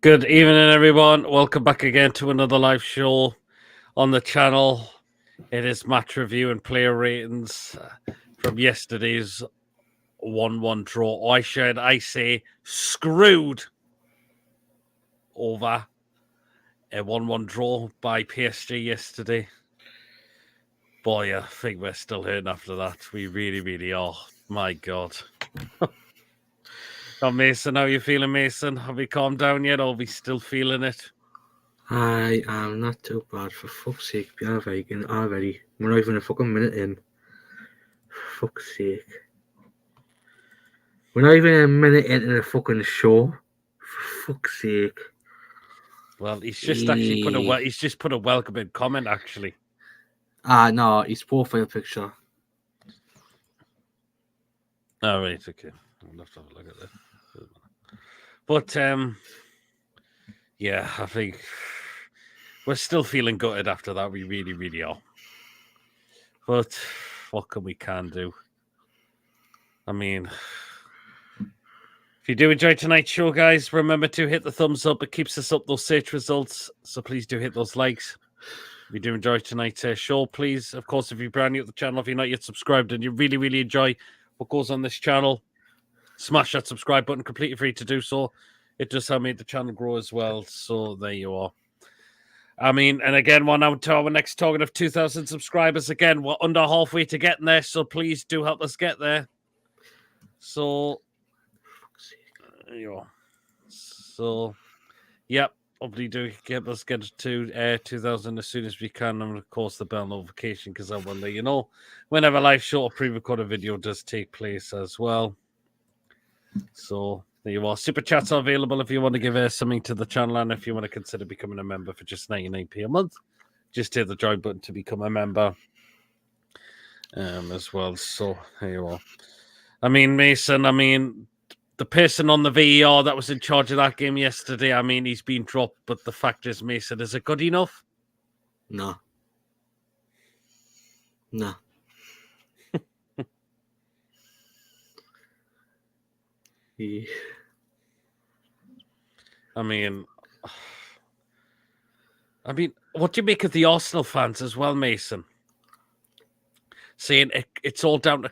Good evening, everyone. Welcome back again to another live show on the channel. It is match review and player ratings from yesterday's 1-1 draw. Or I say screwed over a 1-1 draw by PSG yesterday. Boy, I think we're still hurting after that. We really, really are. My God. Oh, Mason, how are you feeling, Mason? Have we calmed down yet, or are we still feeling it? I am not too bad, for fuck's sake. Been vegan already. We're not even a fucking minute in. For fuck's sake. We're not even a minute into the fucking show. For fuck's sake. Well, he's just actually put a welcoming comment, actually. No, his profile picture. Oh, right, okay. I'll have to have a look at that. But, yeah, I think we're still feeling gutted after that. We really, really are. But what can we do? I mean, if you do enjoy tonight's show, guys, remember to hit the thumbs up. It keeps us up those search results. So please do hit those likes. If you do enjoy tonight's show, please, of course, if you're brand new to the channel, if you're not yet subscribed and you really, really enjoy what goes on this channel, smash that subscribe button, completely free to do so. It does help make the channel grow as well. So there you are. I mean, and again, we're now to our next target of 2,000 subscribers. Again, we're under halfway to getting there, so please do help us get there. So, there you are. So, yep, hopefully do get to 2,000 as soon as we can, and of course the bell notification, because I will let you know whenever live show or pre-recorded video does take place as well. So there you are. Super chats are available if you want to give something to the channel, and if you want to consider becoming a member for just 99p a month, just hit the join button to become a member as well. So there you are. I mean, Mason, the person on the VAR that was in charge of that game yesterday, I mean, he's been dropped, but the fact is, Mason, is it good enough? No. No. Yeah. I mean, what do you make of the Arsenal fans as well, Mason? Saying it's all down to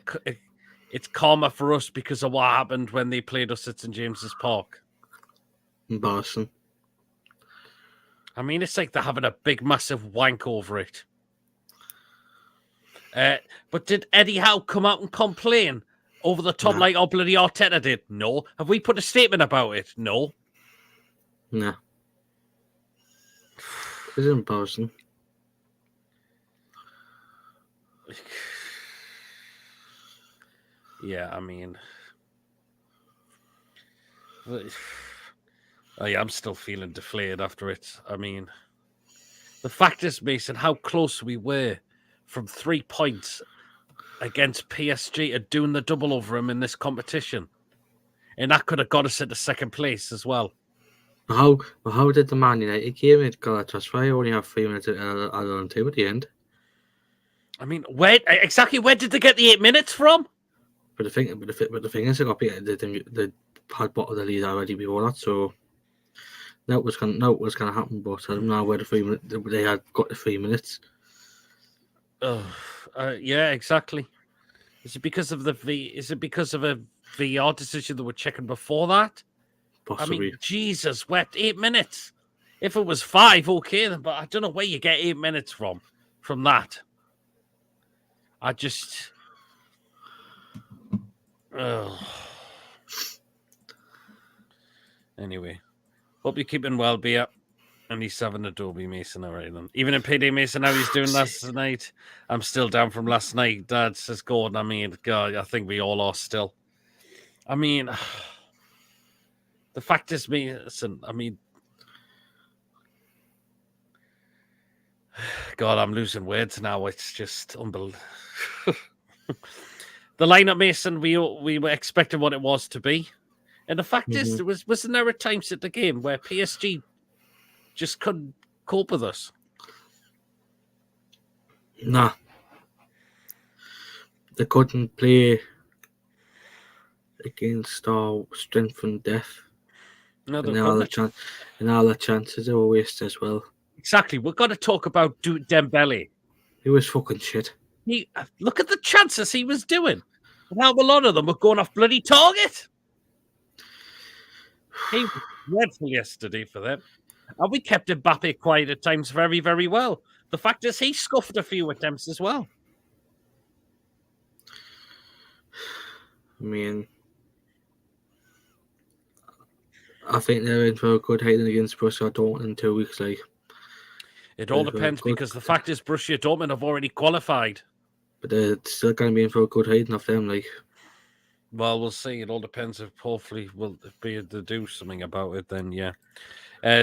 it's karma for us because of what happened when they played us at St. James's Park. Embarrassing. I mean, it's like they're having a big, massive wank over it. But did Eddie Howe come out and complain over the top like bloody Arteta did? No. Have we put a statement about it? No. No. It's embarrassing. Yeah, I mean, I'm still feeling deflated after it. I mean, the fact is, Mason, how close we were from 3 points against PSG at doing the double over him in this competition. And that could have got us into second place as well. How did the Man United game at Galatasaray only have 3 minutes on two at the end? I mean, where did they get the 8 minutes from? But the thing is, they had bottled the lead already before that, so that was gonna happen. But I don't know where they had got the 3 minutes. Yeah, exactly. Is it because of a VR decision that we're checking before that? Possibly. I mean, Jesus wept, 8 minutes. If it was 5, okay, then, but I don't know where you get 8 minutes from that. I just... Anyway, hope you're keeping well, Bia. And he's having Adobe Mason already then. Even in PD Mason, how he's doing last night. I'm still down from last night. Dad says, Gordon, I mean, God, I think we all are still. I mean, the fact is, Mason, I mean, God, I'm losing words now. It's just unbelievable. The lineup, Mason, we were expecting what it was to be. And the fact is, wasn't there at times at the game where PSG just couldn't cope with us? Nah. They couldn't play against our strength and depth. No, they And all the couldn't. chances they were wasted as well. Exactly. We've got to talk about Dembele. He was fucking shit. Look at the chances he was doing. And how a lot of them were going off bloody target. He was dreadful yesterday for them. And we kept Mbappe quiet at times very, very well. The fact is he scuffed a few attempts as well. I mean, I think they're in for a good hiding against Borussia Dortmund in 2 weeks. Like, it all depends because the fact is Borussia Dortmund have already qualified. But they're still going to be in for a good hiding off them. Like, well, we'll see. It all depends if hopefully we'll be able to do something about it. Then, yeah.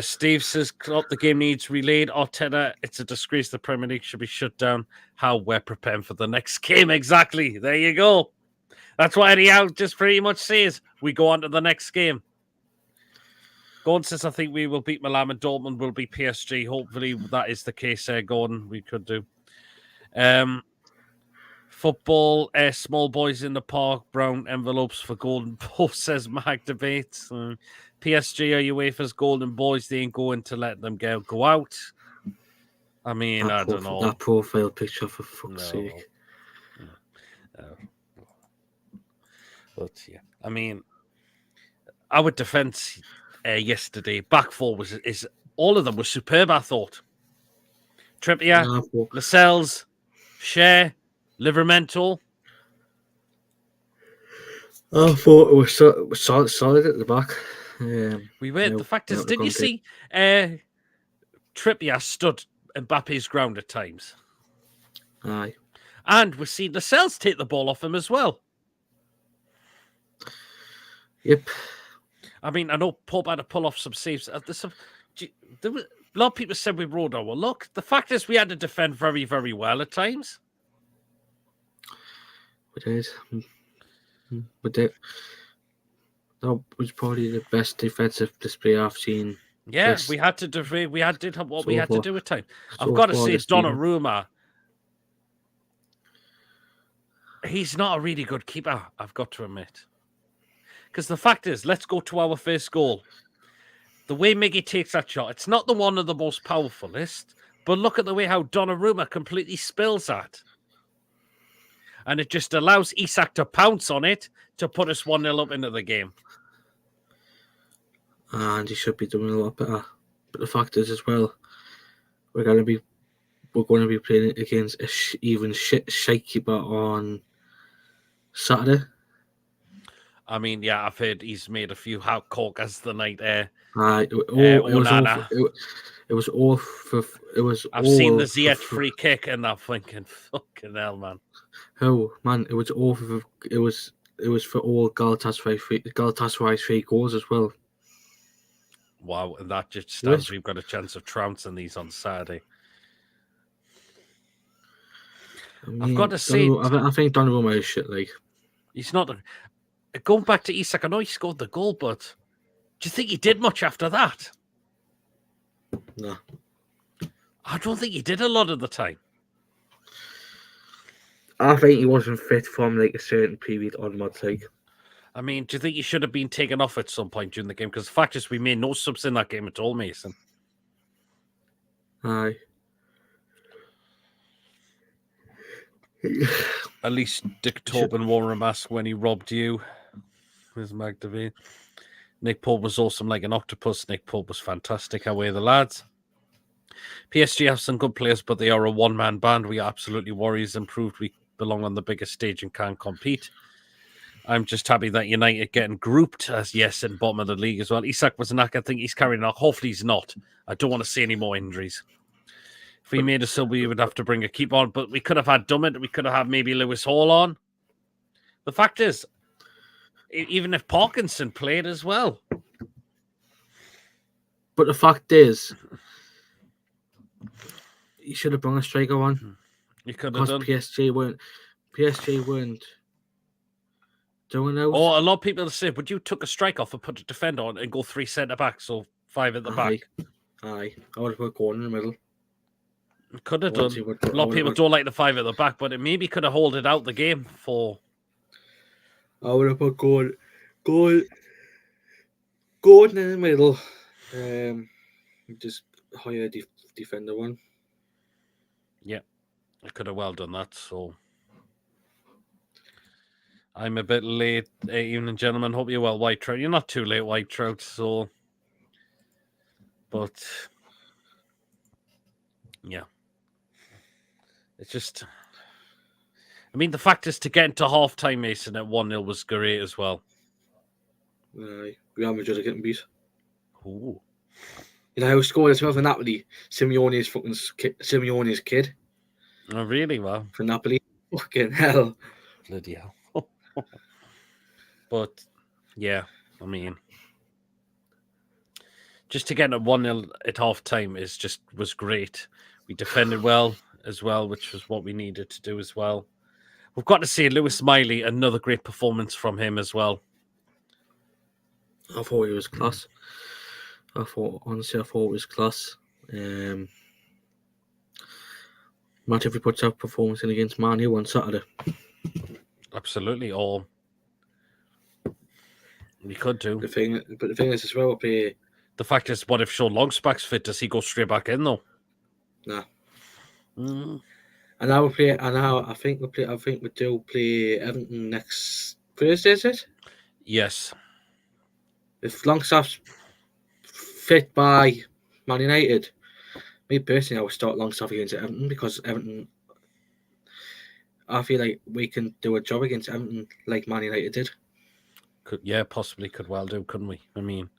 Steve says the game needs relayed. Arteta, it's a disgrace. The Premier League should be shut down. How we're preparing for the next game. Exactly. There you go. That's what Eddie Howe just pretty much says. We go on to the next game. Gordon says, I think we will beat Milan and Dortmund will be PSG. Hopefully that is the case, Gordon. We could do. Football, small boys in the park, brown envelopes for golden post, says Mag Debates. PSG are UEFA's golden boys. They ain't going to let them go out. I mean, I don't know. That profile picture, for fuck's sake. No. But, yeah. I mean, our defence yesterday, back four, is all of them were superb, I thought. Trippier, Lascelles, Shea, Livramento. I thought it was solid at the back. We were. The fact is, did you see Trippier stood Mbappe's ground at times? Aye. And we've seen Lascelles take the ball off him as well. Yep. I mean, I know Pope had to pull off some saves. A lot of people said we rode on. Well, look, the fact is we had to defend very, very well at times. We did. But that was probably the best defensive display I've seen. Yeah, we had to defend. We did what we had to do at times. I've got to say, Donnarumma, he's not a really good keeper, I've got to admit. Because the fact is, let's go to our first goal. The way Miggy takes that shot, it's not the one of the most powerfulest, but look at the way how Donnarumma completely spills that. And it just allows Isak to pounce on it to put us 1-0 up into the game. And he should be doing a lot better. But the fact is, as well, we're going to be playing against a even shite keeper on Saturday. I mean, yeah, I've heard he's made a few hot corkers the night there. It was all. I've seen the Ziyech free kick, and I'm thinking, fucking hell, man. Oh man, it was all for. It was for all Galatasaray's 3 goals as well. Wow, and that just stands. We've got a chance of trouncing these on Saturday. I've got to say, I think Donnarumma is shit. Like, he's not. Going back to Isak, I know he scored the goal, but do you think he did much after that? No. I don't think he did a lot of the time. I think he wasn't fit from like a certain period onwards. Like, I mean, do you think he should have been taken off at some point during the game? Because the fact is, we made no subs in that game at all, Mason. Aye. At least Dick Tobin wore a mask when he robbed you. There's Magdavine. Nick Pope was awesome like an octopus. Nick Pope was fantastic. Away the lads. PSG have some good players, but they are a one-man band. We are absolutely Warriors and proved we belong on the biggest stage and can compete. I'm just happy that United getting grouped as in bottom of the league as well. Isak was an I think he's carrying on. Hopefully he's not. I don't want to see any more injuries. If we made a sub, we would have to bring a keeper on, but we could have had Dummett. We could have had maybe Lewis Hall on. The fact is, even if Parkinson played as well. But the fact is, you should have brought a striker on. You could have done. PSG weren't doing those. Or a lot of people say, would you took a strike off and put a defender on and go 3 centre backs, so 5 at the back? Aye. I would have put Gordon in the middle. Could have done. A lot of people don't like the 5 at the back, but it maybe could have held it out the game for. I would have put Gordon Gordon in the middle. Just hire defender one. I could have well done that. So I'm a bit late, evening, gentlemen. Hope you're well, White Trout. You're not too late, White Trout. So, but yeah, it's just. I mean, the fact is to get into half time, Mason, at 1-0 was great as well. Real Madrid are getting beat. Ooh. You know who scored as well for Napoli? Simeone's kid. Oh, really? Well, for Napoli. Fucking hell. Bloody hell. But, yeah, I mean, just to get a 1-0 at half time was great. We defended well as well, which was what we needed to do as well. We've got to see Lewis Miley, another great performance from him as well. I thought he was class. Honestly, I thought it was class. Imagine if he puts out performance in against Man U on Saturday. Absolutely, or we could do. But the thing is as well, the fact is, what if Sean Longsback's fit? Does he go straight back in though? Nah. Mm. And now we play. And now I think we play. I think we do play Everton next Thursday. Is it? Yes. If Longstaff's fit by Man United, me personally, I would start Longstaff against Everton because Everton. I feel like we can do a job against Everton like Man United did. Possibly could well do, couldn't we? I mean,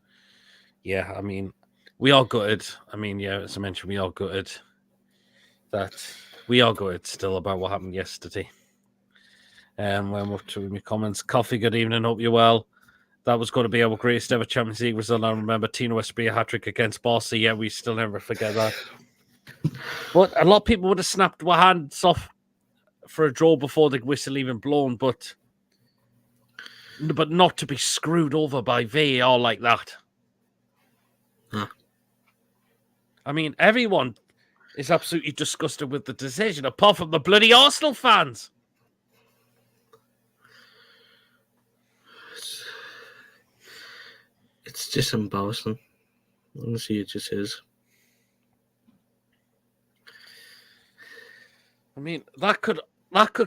yeah, I mean, we are gutted. I mean, yeah, as I mentioned, we are gutted. We are gutted still about what happened yesterday. When we're up to my comments. Coffee, good evening, hope you're well. That was going to be our greatest ever Champions League result. I remember Tino Livramento a hat-trick against Barca. Yeah, we still never forget that. But a lot of people would have snapped their hands off for a draw before the whistle even blown, but not to be screwed over by VAR like that. Huh. I mean, everyone is absolutely disgusted with the decision, apart from the bloody Arsenal fans. It's just embarrassing. Honestly, it just is. I mean, that could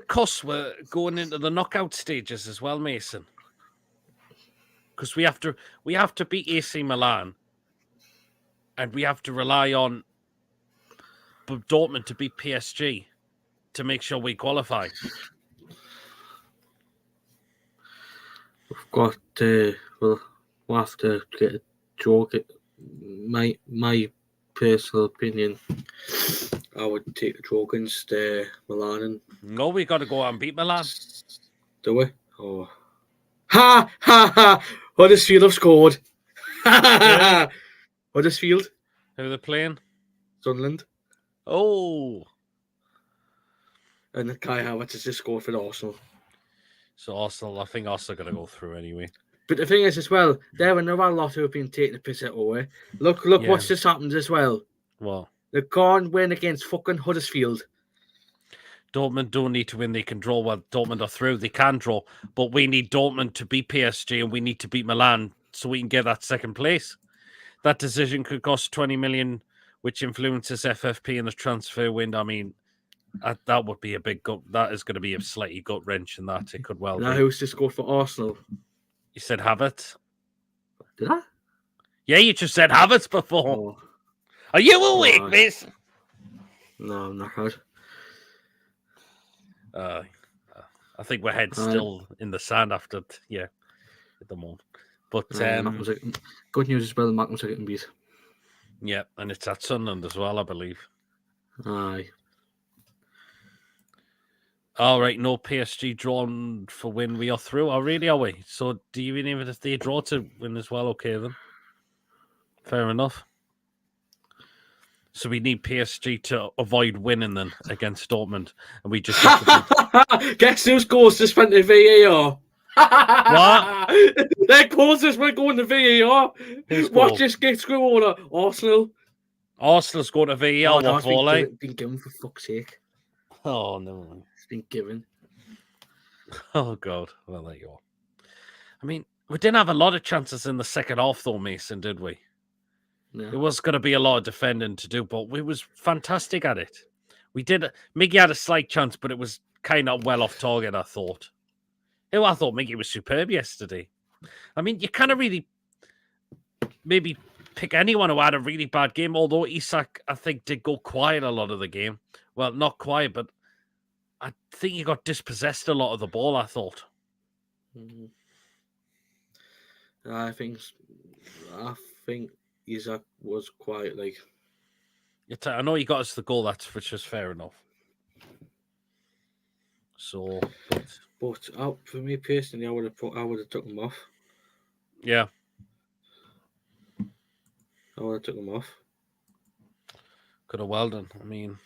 cost we're going into the knockout stages as well, Mason. Because we have to beat AC Milan, and we have to rely on Dortmund to beat PSG to make sure we qualify. We've got we'll have to get a draw. My personal opinion, I would take a draw against Milan. And no, we got to go out and beat Milan. Do we? Oh. Ha! Ha! Ha! Huddersfield have scored. Ha! Ha! Ha! Huddersfield. Who are they playing? Sunderland. Oh. And Kai Havertz has just scored for Arsenal. So Arsenal, I think Arsenal are going to go through anyway. But the thing is as well, there are another lot who have been taking the piss out of it. Look what's just happened as well. What? They can't win against fucking Huddersfield. Dortmund don't need to win. They can draw. Well, Dortmund are through. They can draw. But we need Dortmund to beat PSG and we need to beat Milan so we can get that second place. That decision could cost 20 million, which influences FFP in the transfer window. I mean, that would be a big gut. That is going to be a slightly gut wrench in that. It could well be. Now who's just scored for Arsenal? You said Havertz. Did I? Yeah, you just said Havertz before. Oh. Are you awake, miss? No, I'm not hard. I think we're head still in the sand after, at the moment. But good news as well, Magnus are getting beat. Yeah, and it's at Sunderland as well, I believe. Aye. All right, no PSG drawn for win. We are through. Oh, really, are we? So do you even if they draw to win as well? Okay, then. Fair enough. So we need PSG to avoid winning then against Dortmund. And we just have to guess whose goals just went to VAR? What? Their goals just went going to VAR. What just gets screw over? Arsenal. Arsenal's going to VAR. No, it's been given for fuck's sake. Oh, no. It's been given. Oh, God. Well, there you are. I mean, We didn't have a lot of chances in the second half, though, Mason, did we? Yeah. It was going to be a lot of defending to do, but we was fantastic at it. We did. Miggy had a slight chance, but it was kind of well off target, I thought. I thought Miggy was superb yesterday. I mean, you kind of really maybe pick anyone who had a really bad game, although Isak, I think, did go quiet a lot of the game. Well, not quiet, but I think he got dispossessed a lot of the ball, I thought. Mhm. I think Isak was quite like. I know he got us the goal, which is fair enough. So, But for me personally, I would have took him off. yeah. I would have took him off. Could have well done. I mean,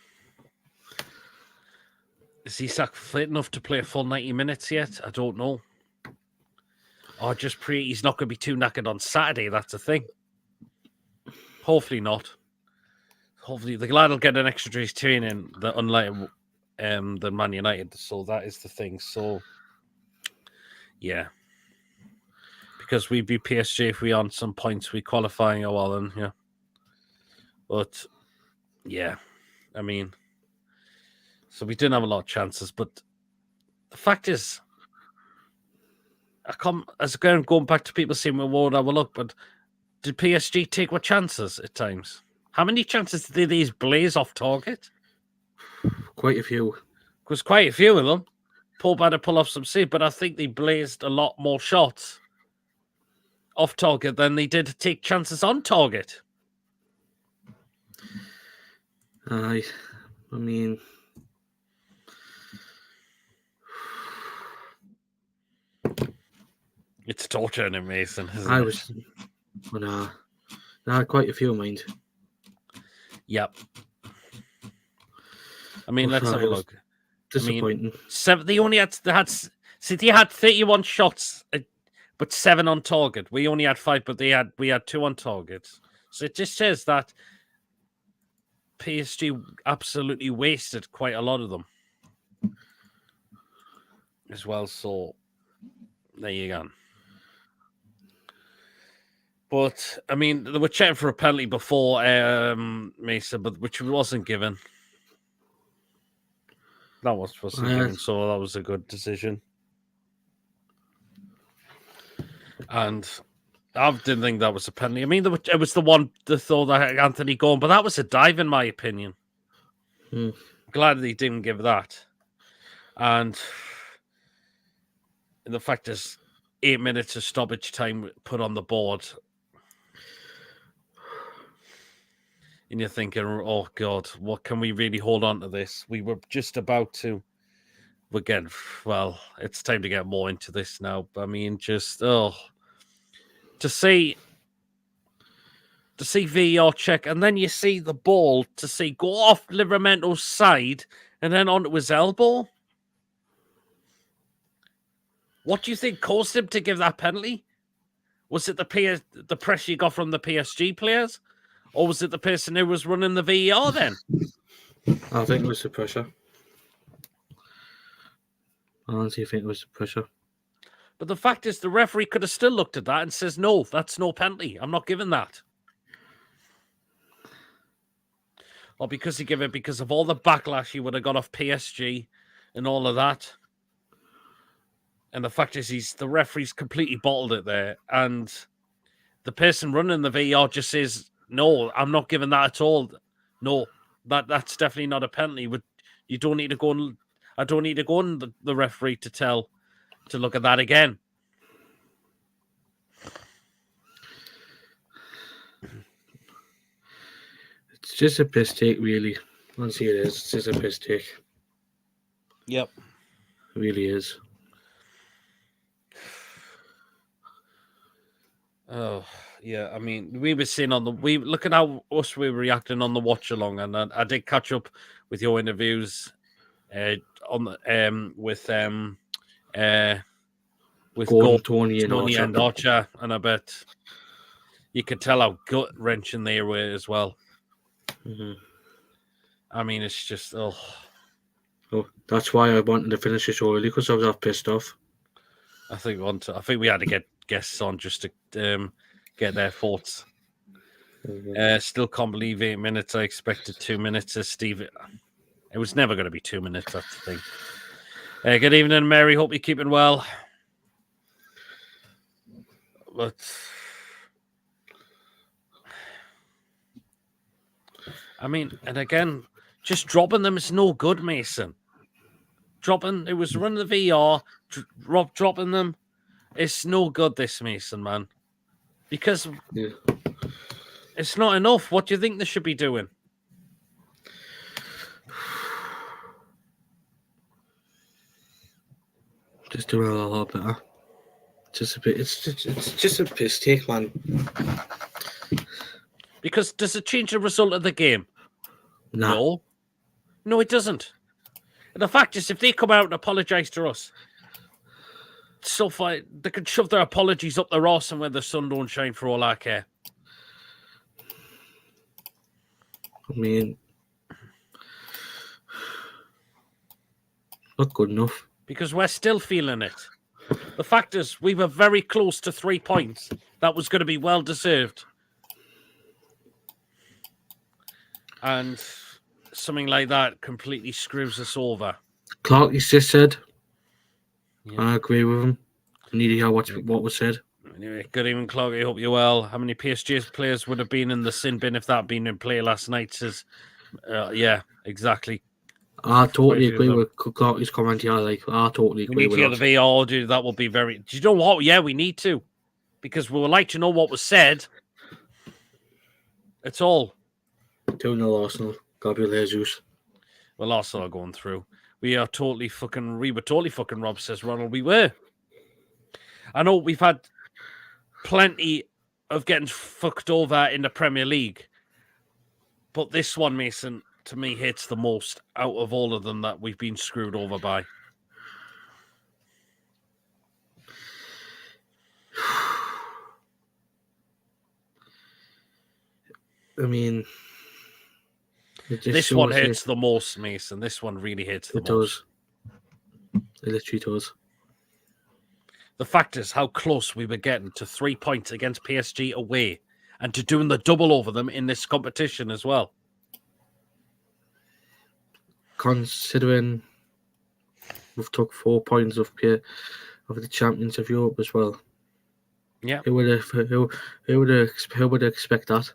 is Isak fit enough to play a full 90 minutes yet? I don't know. Or just he's not going to be too knackered on Saturday. That's the thing. Hopefully not. Hopefully the lad will get an extra day's training, unlike than Man United. So that is the thing. So yeah, because we beat PSG if we on some points we qualifying a while, and yeah. But yeah, I mean, so we didn't have a lot of chances, but the fact is, going back to people saying we won't have a look, but did PSG take what chances at times? How many chances did these blaze off target? Quite a few. Because quite a few of them. Paul had to pull off some save, but I think they blazed a lot more shots off target than they did to take chances on target. I mean, it's torture in Mason, isn't I it? was, quite a few, mind. Yep. I mean, let's have a look. Disappointing. They had 31 shots, but 7 on target. We only had 5, but we had 2 on target. So it just says that PSG absolutely wasted quite a lot of them as well. So there you go. But I mean, they were checking for a penalty before Mesa, but which wasn't given. That was supposed to be given, so that was a good decision. And I didn't think that was a penalty. I mean, it was the one that thought that Anthony Gordon, but that was a dive, in my opinion. Glad that he didn't give that. And the fact is, 8 minutes of stoppage time put on the board. And you're thinking, oh, God, what can we really hold on to this? We were just about to. Again, well, it's time to get more into this now. I mean, just, to see VAR check, and then you see the ball go off Livramento's side and then onto his elbow. What do you think caused him to give that penalty? Was it the pressure you got from the PSG players? Or was it the person who was running the VAR then? I think it was the pressure. I honestly think it was the pressure. But the fact is, the referee could have still looked at that and says, no, that's no penalty. I'm not giving that. Or because he gave it because of all the backlash he would have got off PSG and all of that. And the fact is, the referee's completely bottled it there. And the person running the VAR just says, no, I'm not giving that at all. No, that's definitely not a penalty. You don't need to go and I don't need to go on the referee to look at that again. It's just a piss take, really. Honestly, it is. It's just a piss take. Yep. It really is. Oh, yeah. I mean, we were seeing look at how we were reacting on the watch along, and I did catch up with your interviews with Gordon, Tony, and Archer, and I bet you could tell how gut wrenching they were as well. Mm-hmm. I mean, it's just that's why I wanted to finish this early because I was pissed off. I think we had to get guests on just to get their thoughts. Still can't believe 8 minutes. I expected 2 minutes. Steve, it was never going to be 2 minutes. That's the thing. Good evening, Mary. Hope you're keeping well. But I mean, and again, just dropping them is no good, Mason. It was running the VR, dropping them. It's no good, this, Mason, man. Because it's not enough. What do you think they should be doing? Just doing a lot better. Just a bit. It's just a piss take, man. Because does it change the result of the game? Nah. No, it doesn't. And the fact is, if they come out and apologise to us, so far they can shove their apologies up their arse and where the sun don't shine for all I care. I mean, not good enough. Because we're still feeling it. The fact is, we were very close to 3 points. That was going to be well deserved. And something like that completely screws us over. Clark, he's just said. Yeah. I agree with him. I need to hear what was said. Anyway, good evening, Clark. I hope you're well. How many PSG players would have been in the sin bin if that had been in play last night? Says, yeah, exactly. I totally agree with Clark's comment here. I totally agree with that. We need to hear the VR, dude. That will be very... Do you know what? Yeah, we need to. Because we would like to know what was said. It's all. 2-0 Arsenal. Gabriel Jesus. Well, Arsenal are going through. We were totally fucking Rob, says Ronald. We were. I know we've had plenty of getting fucked over in the Premier League. But this one, Mason, to me, hits the most out of all of them that we've been screwed over by. I mean... This one hits the most, Mason. This one really hits the most. It literally does. The fact is how close we were getting to 3 points against PSG away and to doing the double over them in this competition as well. Considering we've took 4 points of the champions of Europe as well. Yeah. Who would expect that?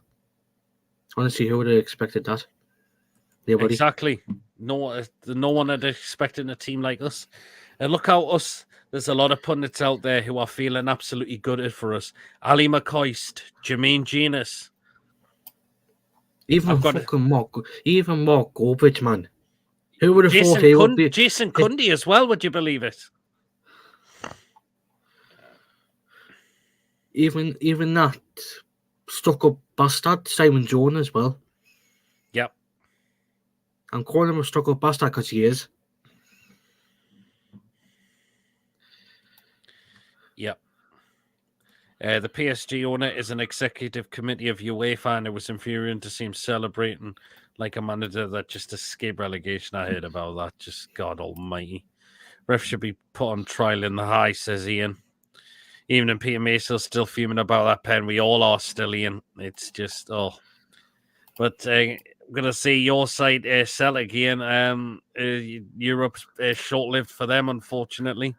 Honestly, who would have expected that? Nobody. Exactly. No one had expected a team like us. And look how there's a lot of pundits out there who are feeling absolutely gutted for us. Ali McCoist, Jermaine Genius. Even Mark Goldbridge, man. Who would have thought he would be... Jason Cundy as well, would you believe it? Even that stuck-up bastard, Simon Jones as well. Yep. I'm calling him a stuck-up bastard because he is. Yep. The PSG owner is an executive committee of UEFA, and it was infuriating to see him celebrating like a manager that just escaped relegation. I heard about that. Just God almighty. Ref should be put on trial in the high, says Ian. Even in Peter Mason's still fuming about that pen. We all are still, Ian. It's just, oh. But I'm going to see your side, Celtic, Ian. Europe's short-lived for them, unfortunately.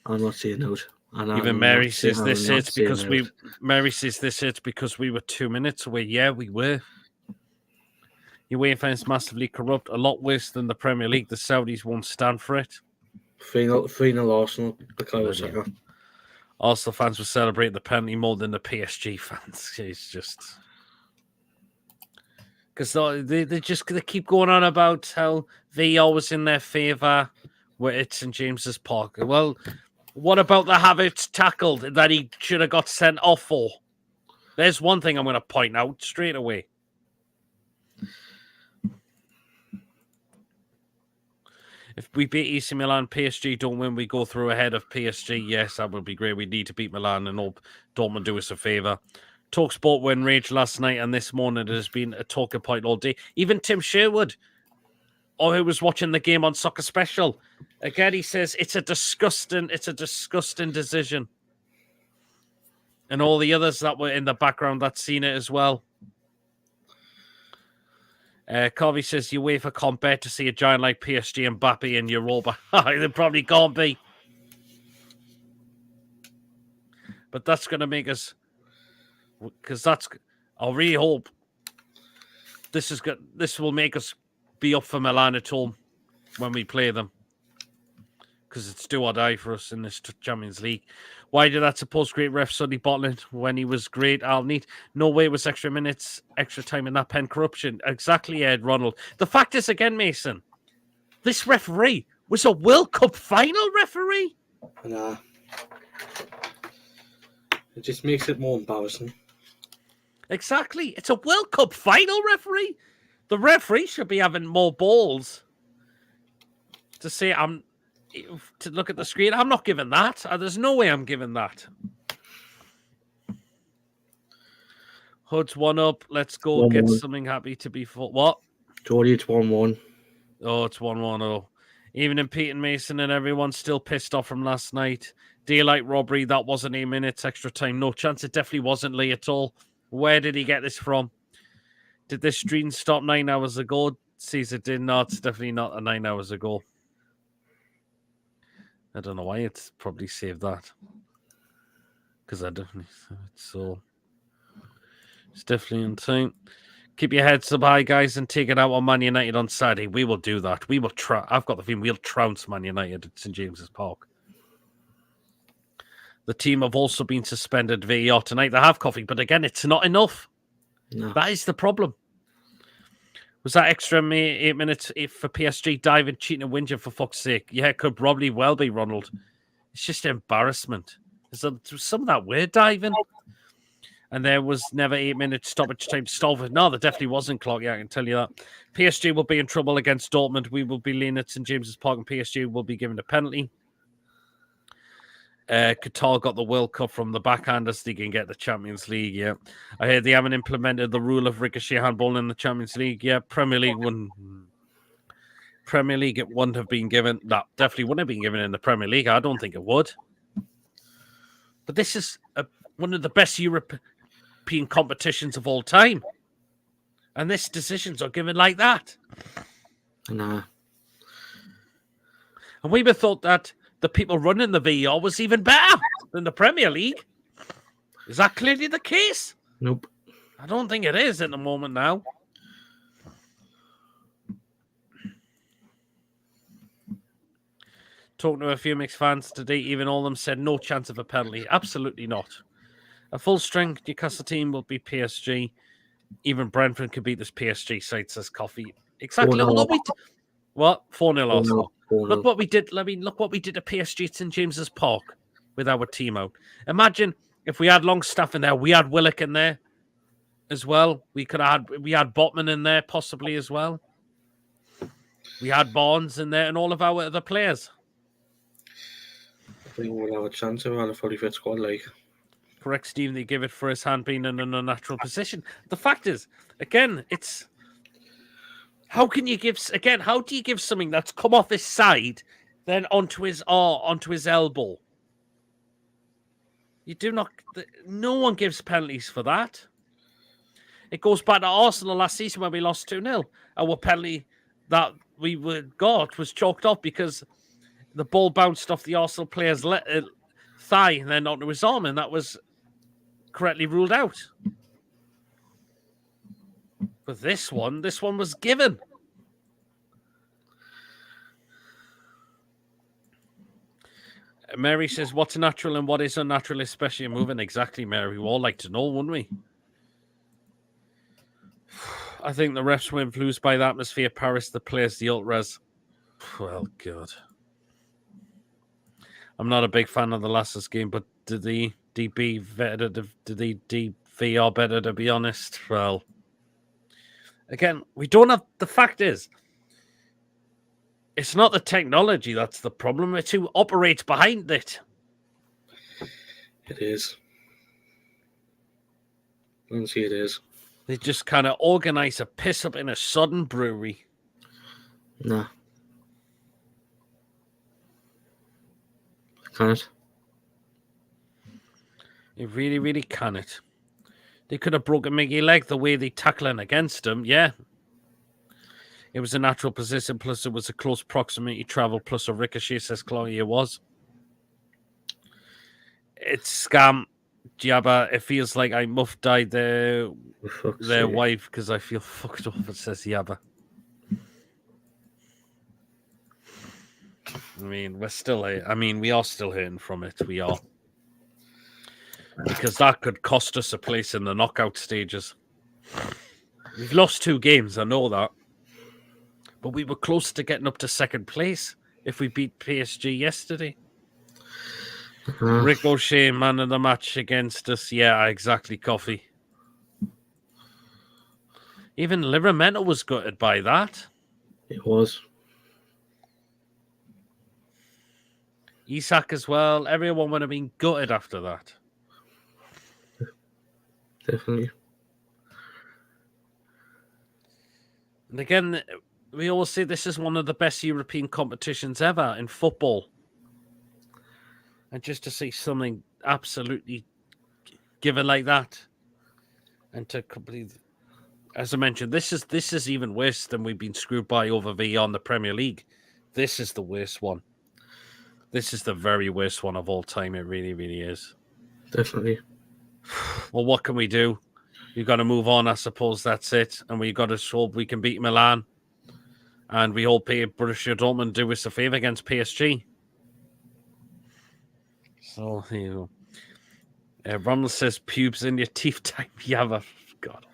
I'm not seeing out. Even Mary says this hurts because we were 2 minutes away. Yeah, we were. UEFA is massively corrupt, a lot worse than the Premier League. The Saudis won't stand for it. 3-0 Arsenal. Arsenal fans will celebrate the penalty more than the PSG fans. It's just because they keep going on about how VR was in their favour where it's St James's Park. Well, what about the Havertz tackled that he should have got sent off for? There's one thing I'm going to point out straight away. If we beat AC Milan, PSG don't win, we go through ahead of PSG. Yes, that would be great. We need to beat Milan and hope Dortmund do us a favour. TalkSport were enraged last night and this morning. It has been a talking point all day. Even Tim Sherwood, who was watching the game on Soccer Special, again, he says it's a disgusting decision. And all the others that were in the background that seen it as well. Covey says you UEFA can't bear to see a giant like PSG and Mbappe in Europa. They probably can't be. But that's going to make us... Because that's... I really hope this will make us be up for Milan at home when we play them. Because it's do or die for us in this Champions League. Why did that supposed great ref suddenly bottle it when he was great? I'll need no way it was extra minutes, extra time in that pen corruption. Exactly, Ed Ronald. The fact is, again, Mason, this referee was a World Cup final referee. Nah. It just makes it more embarrassing. Exactly. It's a World Cup final referee. The referee should be having more balls to say to look at the screen. I'm not giving that. There's no way I'm giving that. Hood's 1-up. Let's go 1-1. get something happy to be for. What? Jordy, it's 1-1. Oh, it's 1-1. Oh. Even in Pete and Mason and everyone's still pissed off from last night. Daylight robbery, that wasn't 8 minutes extra time. No chance. It definitely wasn't Lee at all. Where did he get this from? Did this stream stop 9 hours ago? Caesar did not. It's definitely not 9 hours ago. I don't know why it's probably saved that. Because I definitely... So... It's definitely in time. Keep your heads up high, guys, and take it out on Man United on Saturday. We will do that. We will I've got the feeling we'll trounce Man United at St. James's Park. The team have also been suspended VAR tonight. They have coffee, but again, it's not enough. No. That is the problem. Was that extra 8 minutes for PSG diving, cheating, and whinging, for fuck's sake? Yeah, it could probably well be, Ronald. It's just embarrassment. There's some of that weird diving. And there was never 8 minutes stoppage time to stall it. No, there definitely wasn't, Clark. Yeah, I can tell you that. PSG will be in trouble against Dortmund. We will be leaning at St. James's Park, and PSG will be given a penalty. Qatar got the World Cup from the backhanders. They can get the Champions League, yeah. I heard they haven't implemented the rule of ricochet handball in the Champions League, yeah. Premier League, it wouldn't have been given. No, definitely wouldn't have been given in the Premier League. I don't think it would. But this is one of the best European competitions of all time. And this decisions are given like that. Nah. And we would thought that the people running the VAR was even better than the Premier League. Is that clearly the case? Nope. I don't think it is at the moment now. Talking to a few mixed fans today, even all of them said no chance of a penalty. Absolutely not. A full-strength Newcastle team will be PSG. Even Brentford could beat this PSG side, says Coffee. Exactly. 4-0. What? 4-0 Arsenal. 4-0. Look what we did. I mean, look what we did to PSG at St. James's Park with our team out. Imagine if we had Longstaff in there, we had Willock in there as well. We had Botman in there possibly as well. We had Barnes in there and all of our other players. I think we'll have a chance of having a fully fit squad, like. Correct, Stephen. They give it for his hand being in an unnatural position. The fact is, again, it's how do you give something that's come off his side then onto his elbow? You do not. No one gives penalties for that. It goes back to Arsenal last season when we lost 2-0. Our penalty that we got was chalked off because the ball bounced off the Arsenal player's thigh and then onto his arm, and that was correctly ruled out. But this one was given. Mary says, what's natural and what is unnatural, especially in moving? Exactly, Mary. We all like to know, wouldn't we? I think the refs were influenced by the atmosphere. Paris, the players, the ultras. Well, God. I'm not a big fan of the last game, but did the DB better? Did the DVR better, to be honest? Well, again, we don't have... The fact is, it's not the technology that's the problem. It's who operates behind it. It is. I don't see it is. They just kind of organise a piss up in a sudden brewery. Nah. I can't. They really, really can it. They could have broken Miggy leg the way they tackling against him. Yeah. It was a natural position, plus it was a close proximity travel, plus a ricochet, says Chloe. It was. It's scam. Jabba, it feels like I muff died their wife because I feel fucked up, it says Yabba. I mean, we're still here. I mean, we are still hurting from it. We are. Because that could cost us a place in the knockout stages. We've lost 2 games, I know that. But we were close to getting up to second place if we beat PSG yesterday. Ricochet, man of the match against us. Yeah, exactly, Coffee. Even Livramento was gutted by that. It was. Isak as well. Everyone would have been gutted after that. Definitely. And again, we always say this is one of the best European competitions ever in football. And just to see something absolutely given like that, and to complete, as I mentioned, this is even worse than we've been screwed by over VAR in the Premier League. This is the worst one. This is the very worst one of all time. It really, really is. Definitely. Well, what can we do? We've got to move on. I suppose that's it. And we've got to hope we can beat Milan. And we hope Borussia Dortmund do us a favour against PSG. So, you know. Ronald says pubes in your teeth type. Yeah, God.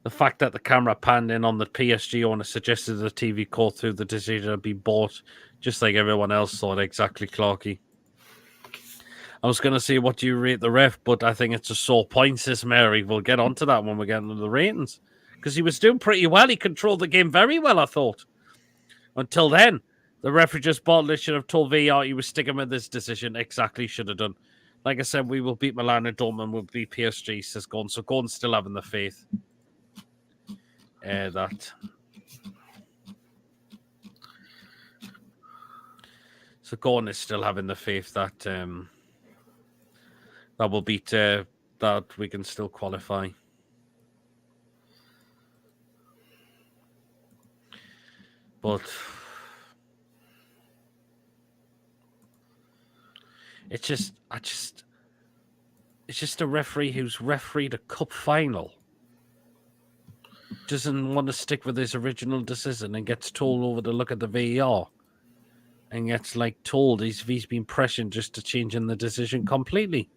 The fact that the camera panned in on the PSG owner suggested the TV call through the decision had been bought, just like everyone else thought. Exactly, Clarky. I was going to say, what do you rate the ref? But I think it's a sore point, says Mary. We'll get onto that when we get into the ratings. Because he was doing pretty well. He controlled the game very well, I thought. Until then, the referee just bottled it. Should have told VAR he was sticking with his decision. Exactly, should have done. Like I said, we will beat Milan and Dortmund. We'll beat PSG, says Gordon. So Gordon's still having the faith. That. So Gordon is still having the faith that that will beat that we can still qualify. But it's just a referee who's refereed a cup final. Doesn't want to stick with his original decision and gets told over to look at the VAR and gets told he's been pressured just to change in the decision completely.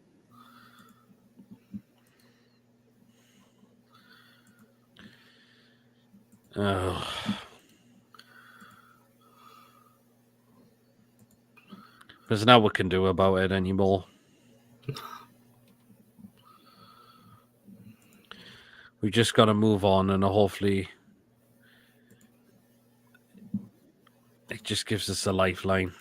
Oh. There's nothing we can do about it anymore. We just got to move on, and hopefully it just gives us a lifeline.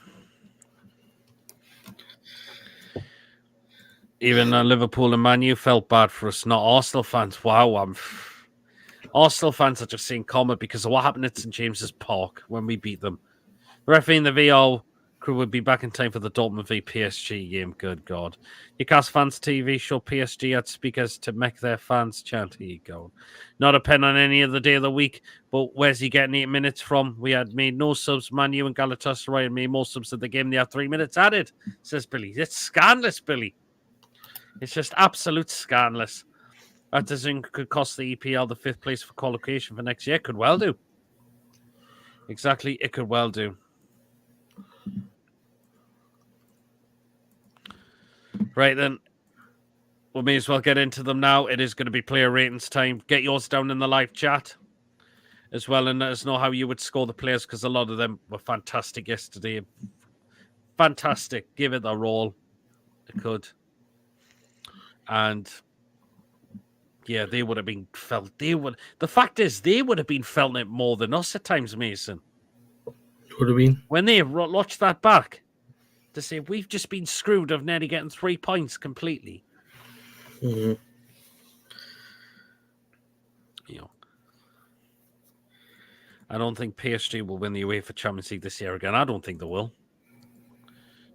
Even Liverpool and Man U felt bad for us, not Arsenal fans. Wow, Arsenal fans are just seeing comment because of what happened at St James's Park when we beat them. The referee and the VAR crew would be back in time for the Dortmund v PSG game. Good God. Newcastle fans TV show PSG had speakers to make their fans chant. Here you go. Not a pen on any other day of the week, but where's he getting 8 minutes from? We had made no subs. Man U and Galatasaray had made more subs of the game. They had 3 minutes added, says Billy. It's scandalous, Billy. It's just absolute scandalous. That decision could cost the EPL the 5th place for qualification for next year. Could well do. Exactly, it could well do. Right then, we may as well get into them now. It is going to be player ratings time. Get yours down in the live chat as well, and let us know how you would score the players, because a lot of them were fantastic yesterday. Fantastic. Give it a roll. It could. And yeah, they would have been felt. The fact is, they would have been felt it more than us at times, Mason. Would have been. When they watched that back, to say we've just been screwed of nearly getting 3 points completely. Mm-hmm. You know, I don't think PSG will win the UEFA Champions League this year again. I don't think they will.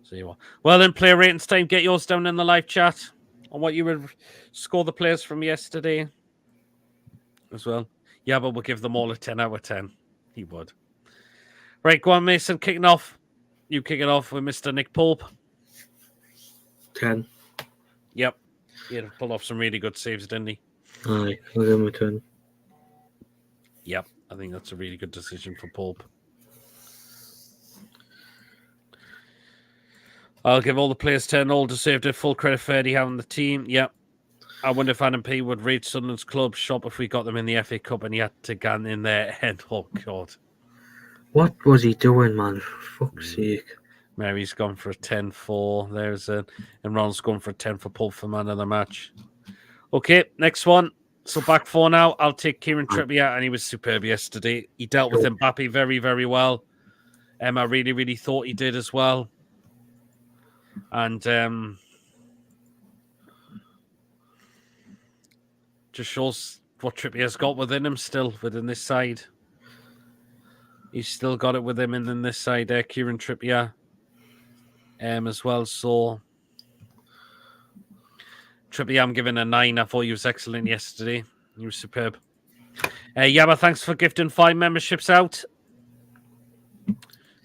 So you are. Well, then, player ratings time. Get yours down in the live chat on what you would score the players from yesterday as well. Yeah, but we'll give them all a 10 out of 10. He would. Right, go on, Mason. Kicking off. You kick it off with Mr. Nick Pope. 10. Yep. He had pulled off some really good saves, didn't he? Aye, I'll give him a 10. Yep. I think that's a really good decision for Pope. I'll give all the players 10. All deserved it. Full credit for Eddie having the team. Yep. I wonder if Adam P would rate Sunderland's club shop if we got them in the FA Cup and he had to get in their head. Oh, God. What was he doing, man? For fuck's sake. Mary's gone for a 10-4. There's a... And Ron's gone for a 10 for Pope for man of the match. Okay, next one. So back four now. I'll take Kieran Trippier, and he was superb yesterday. He dealt with Mbappe very, very well. I really, really thought he did as well. And just shows what Trippier's got within him still, within this side. He's still got it with him in this side there, Kieran Trippier. As well, so... Trippier, I'm giving a 9. I thought he was excellent yesterday. He was superb. Yabba, thanks for gifting 5 memberships out.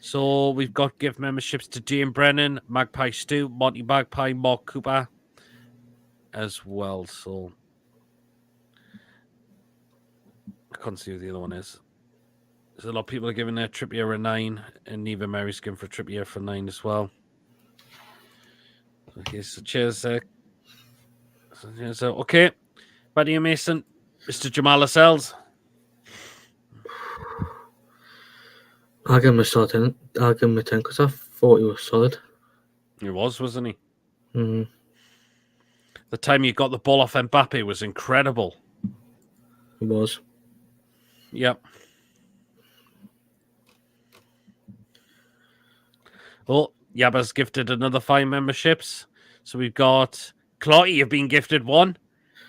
So we've got gift memberships to Jane Brennan, Magpie Stu, Monty Magpie, Mark Cooper as well. So I can't see who the other one is. There's a lot of people are giving their Trippier a 9, and Neva Mary's giving for Trippier for 9 as well. Okay, so cheers. So okay, back to you, Mason. Mr. Jamal Lascelles. I'll give him a solid 10. I'll give him a 10 because I thought he was solid. He was, wasn't he? Mm-hmm. The time you got the ball off Mbappe was incredible. He was. Yep. Oh, Yabba's gifted another 5 memberships. So we've got Clotty, you've been gifted 1.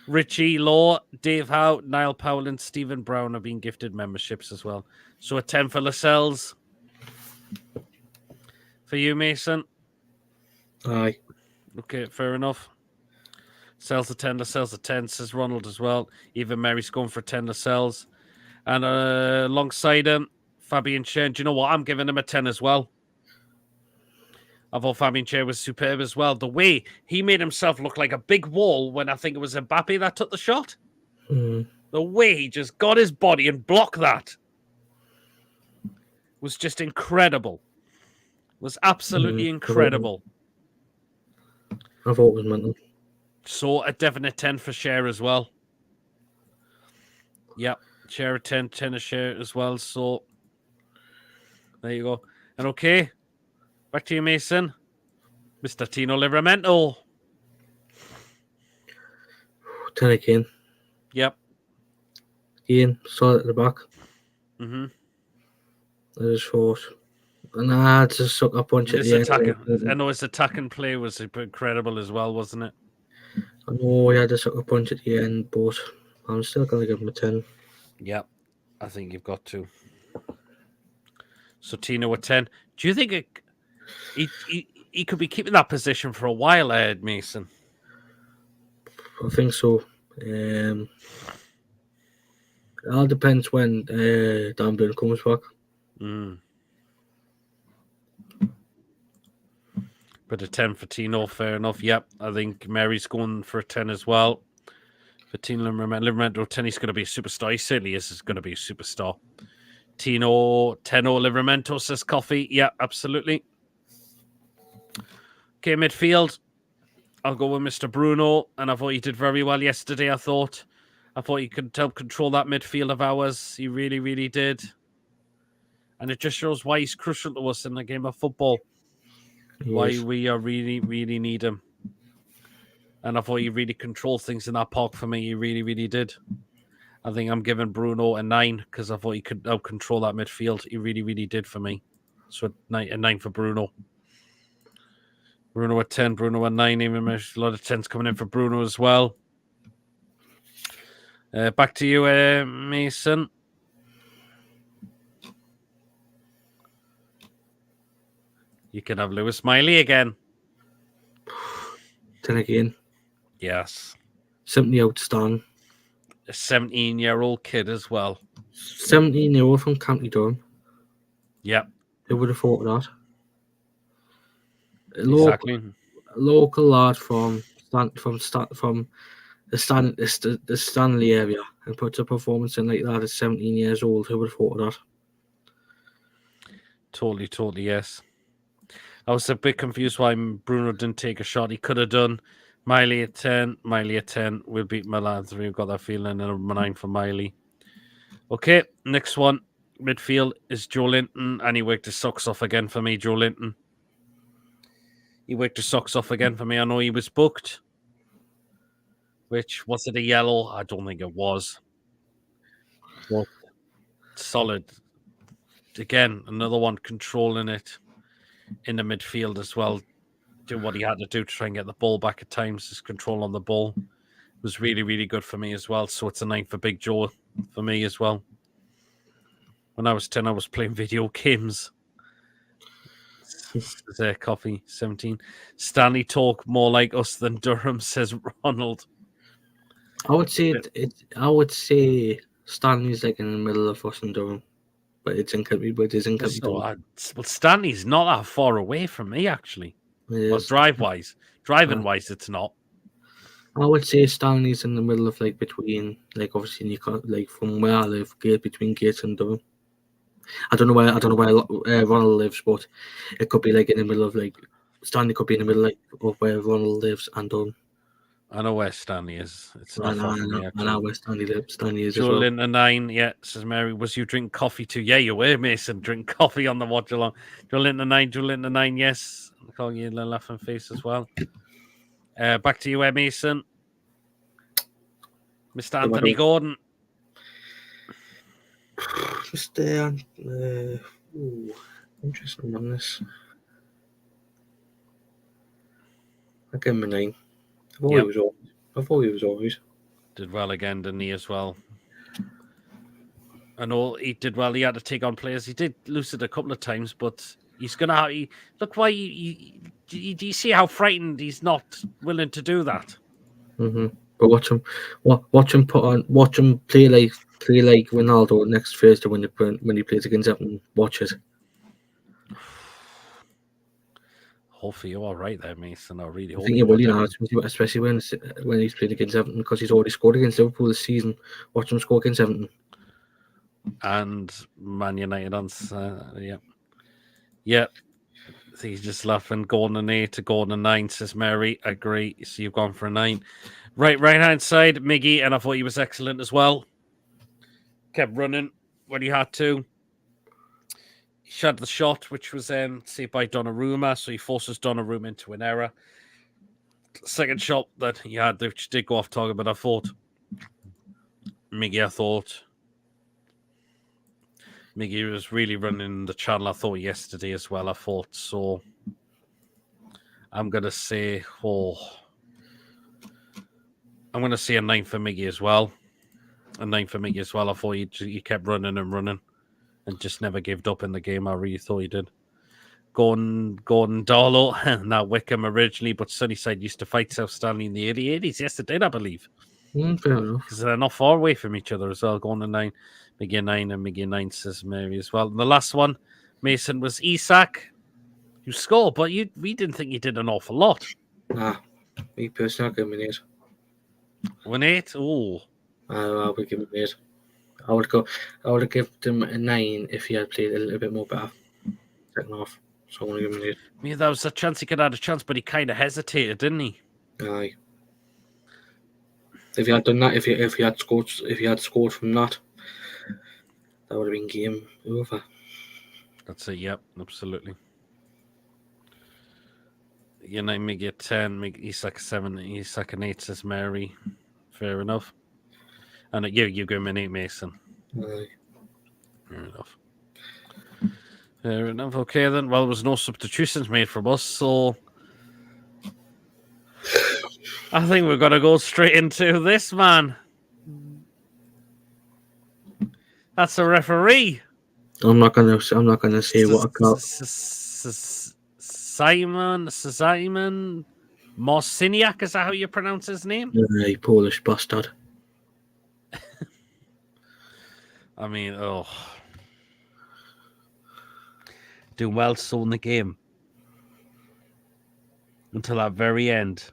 Richie Law, Dave Howe, Niall Powell, and Stephen Brown have been gifted memberships as well. So a 10 for Lascelles. For you, Mason. Aye. Okay, fair enough. Lascelles a 10, Lascelles a 10, says Ronald as well. Even Mary's going for 10 Lascelles. And alongside him, Fabian Chen. Do you know what? I'm giving him a 10 as well. I thought Fabian Chen was superb as well. The way he made himself look like a big wall when I think it was Mbappe that took the shot. Mm. The way he just got his body and blocked that was just incredible. Was absolutely incredible. I thought it was mental. So a definite 10 for Cher as well. Yep, Cher a 10, 10 a Cher as well. So there you go. And okay, back to you, Mason. Mr. Tino Livramento. 10 again. Yep. Ian, solid at the back. Mm-hmm. I just thought, nah, it's a sucker punch at the end. I know his attacking play was incredible as well, wasn't it? I know he had a sucker punch at the end, but I'm still going to give him a 10. Yep, I think you've got to. So Tino a 10. Do you think he could be keeping that position for a while ahead, Mason? I think so. It all depends when Dan Burn comes back. Mm. But a 10 for Tino, fair enough. Yep, I think Mary's going for a 10 as well. For Tino Livramento, 10, he's going to be a superstar. He certainly is going to be a superstar. Tino, 10 Livramento, says Coffee. Yeah, absolutely. Okay, midfield. I'll go with Mr. Bruno, and I thought he did very well yesterday, I thought he could help control that midfield of ours. He really, really did. And it just shows why he's crucial to us in the game of football. Why we really, really need him. And I thought he really controlled things in that park for me. He really, really did. I think I'm giving Bruno a 9 because I thought he could help control that midfield. He really, really did for me. So a 9 for Bruno. Bruno at 10, Bruno at 9. Even a lot of 10s coming in for Bruno as well. Back to you, Mason. You can have Lewis Miley again. Then again, Yes. simply outstanding. A 17-year-old kid as well. 17-year-old from County Durham. Yep. Who would have thought of that? Exactly. Local lad from the Stanley area and puts a performance in like that at 17 years old. Who would have thought of that? Totally, yes. I was a bit confused why Bruno didn't take a shot. He could have done. Miley at 10. We'll beat Milan 3. We've got that feeling. And a 9 for Miley. Okay, next one. Midfield is Joe Linton. And he worked his socks off again for me, Joe Linton. He worked his socks off again for me. I know he was booked. Which, was it a yellow? I don't think it was. But solid. Again, another one controlling it in the midfield as well. Do what he had to do to try and get the ball back at times. His control on the ball was really, really good for me as well. So it's a 9 for Big Joe for me as well. When I was 10, I was playing video games. Coffee, 17. Stanley talk more like us than Durham, says Ronald. I would say Stanley's like in the middle of us and Durham, but it's in County. Well, Stanley's not that far away from me, actually. Well, driving-wise, it's not. I would say Stanley's in the middle of like between, like obviously Newcastle, like from where I live, between Gates and Durham. I don't know where Ronald lives, but it could be like in the middle of like Stanley could be in the middle like of where Ronald lives and Durham. I know where Stanley is. It's not far from me, actually. I know where Stanley lives. Stanley is Joe as well. Linton 9, yeah, says Mary. Was you drink coffee too? Yeah, you were, Mason. Drink coffee on the watch along. Joe Linton 9, yes. I'm calling you a little laughing face as well. Back to you, Mason. Mr. Anthony Gordon. Interesting on this. I give him a 9. I thought he was always. Did well again, didn't he, as well? I know he did well. He had to take on players. He did lose it a couple of times, but he's going to have... Look, why... Do you see how frightened he's not willing to do that? Mm-hmm. But watch him play like Ronaldo next Thursday when he plays against Everton. Watch it. Hopefully you're all right there, Mason. I really hope. I think he will, especially when he's played against Everton, because he's already scored against Liverpool this season. Watch him score against Everton. And Man United on yeah. So he's just laughing. Gordon an 8 to Gordon a 9, says Mary. Agree. So you've gone for a 9. Right hand side, Miggy, and I thought he was excellent as well. Kept running when he had to. He shot the shot, which was saved by Donnarumma, so he forces Donnarumma into an error. Second shot that he had, which did go off target, but I thought Miggy was really running the channel, I thought, yesterday as well. I thought so. I'm going to say, I'm going to say a 9 for Miggy as well. A 9 for Miggy as well. I thought he kept running and just never gave up in the game. I really thought he did. Gordon Darlow, not Wickham originally, but Sunnyside used to fight South Stanley in the 80s. Yes, they did, I believe. Fair enough. Because they're not far away from each other as well. Gordon 9, Miggy 9, and Miggy 9 says Mary as well. And the last one, Mason, was Isak, who scored, but we didn't think he did an awful lot. Nah, me personally, I'll give him an 8. 1-8? Oh. I would give him an 8. I would have given him a 9 if he had played a little bit more better second half. So I'm going to give him an 8. I mean, there was a chance he could have had a chance, but he kind of hesitated, didn't he? Aye. If he had done that, if he had scored from that would have been game over. That's it. Yep, absolutely. Miggy at 10, Isak 7, Isak an 8, says Mary. Fair enough. And you give him an 8, Mason. Aye. Fair enough. Okay, then. Well, there was no substitutions made from us, so I think we're going to go straight into this, man. That's a referee. I'm not gonna say what I call. Simon Marciniak, is that how you pronounce his name? You Polish bastard. I mean, doing well so in the game until that very end.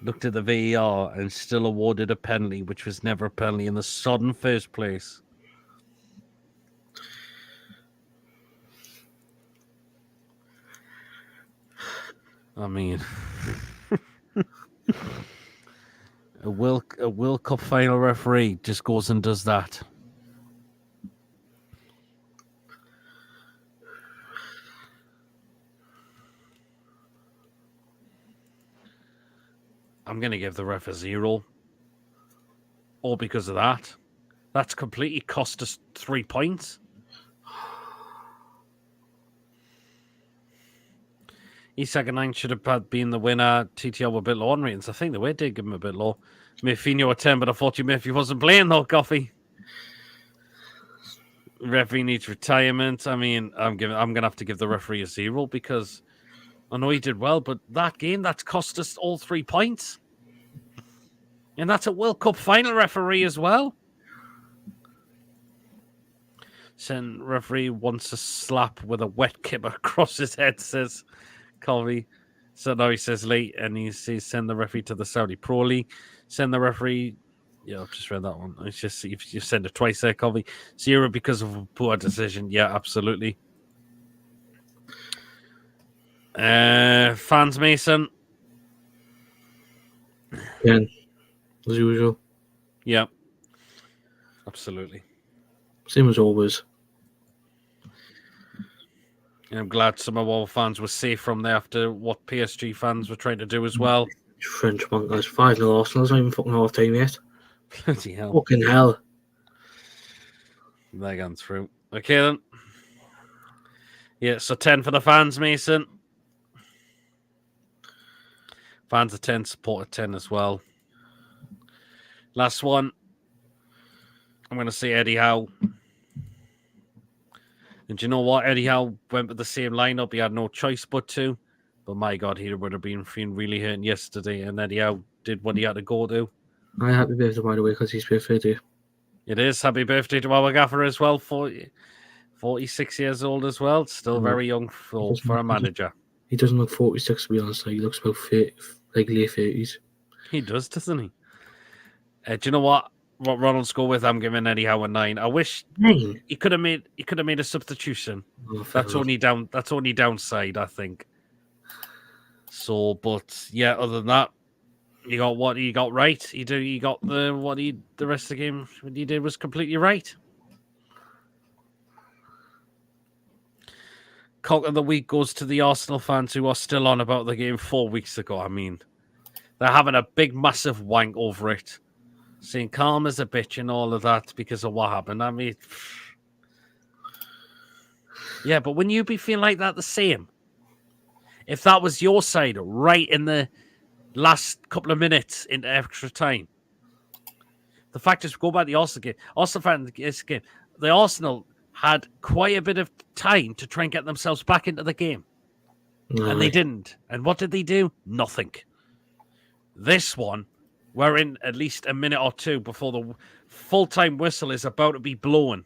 Looked at the VAR and still awarded a penalty, which was never a penalty in the sodden first place. I mean, a World Cup final referee just goes and does that. I'm going to give the ref a 0. All because of that. That's completely cost us 3 points. Isak and 9 should have been the winner. TTL were a bit low on ratings. I think the way did give him a bit low. Mayfinho a 10, but I thought Murphy wasn't playing though, Coffee. Referee needs retirement. I mean, I'm going to have to give the referee a 0 because I know he did well, but that game, that's cost us all 3 points. And that's a World Cup final referee as well. Send referee wants a slap with a wet kipper across his head, says Colby. So now he says late, and he says send the referee to the Saudi Pro League. Send the referee. Yeah, I've just read that one. It's just if you send it twice there, Colby. 0 because of a poor decision. Yeah, absolutely. Fans Mason. 10, as usual. Yeah, absolutely. Same as always. And I'm glad some of our fans were safe from there after what PSG fans were trying to do as well. French monkeys. 5-0 Arsenal. It's not even fucking half time yet. Bloody hell. Fucking hell. They're going through. Okay then. Yeah, so 10 for the fans, Mason. Fans are 10, support at 10 as well. Last one. I'm going to say Eddie Howe. And do you know what? Eddie Howe went with the same lineup. He had no choice but to. But my God, he would have been feeling really hurt yesterday. And Eddie Howe did what he had to go do. Happy birthday, by the way, because he's birthday too. It is. Happy birthday to our gaffer as well. 46 years old as well. Still very young for a manager. He doesn't look 46, to be honest. He looks about 30, like late 30s. He does, doesn't he? Do you know what Ronald's go with? I'm giving Eddie Howe a 9. I wish 9. He could have made a substitution. That's only downside, I think. So, but yeah, other than that, you got what he got right. You got the rest of the game. What he did was completely right. Cock of the week goes to the Arsenal fans who are still on about the game 4 weeks ago. I mean, they're having a big, massive wank over it, saying calm as a bitch and all of that because of what happened. I mean, yeah, but when you be feeling like that the same, if that was your side right in the last couple of minutes into extra time, the fact is, go back to the Arsenal game. The Arsenal had quite a bit of time to try and get themselves back into the game. And they didn't. And what did they do? Nothing. This one, we're in at least a minute or two before the full-time whistle is about to be blown.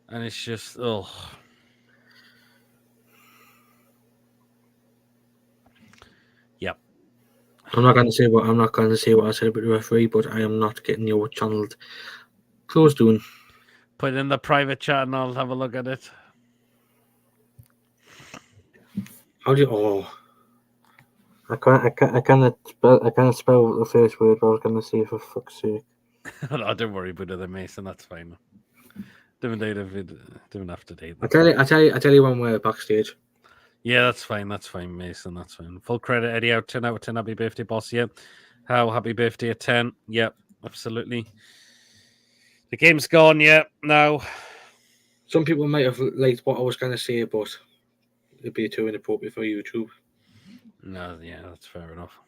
And it's just, Yep. I'm not going to say what I said about the referee, but I am not getting your channeled. Close doing. Put it in the private chat and I'll have a look at it. How do you? Oh, I can't spell the first word. But I was going to say for fuck's sake. No, don't worry about it, Mason. That's fine. Don't have to date. I tell you when we're backstage. Yeah, that's fine, Mason. That's fine. Full credit, Eddie. Out 10 out of 10. Happy birthday, boss. Yeah. How happy birthday at 10. Yep, absolutely. The game's gone. Yeah. Now, some people might have liked what I was going to say, but it'd be too inappropriate for YouTube. No, yeah, that's fair enough.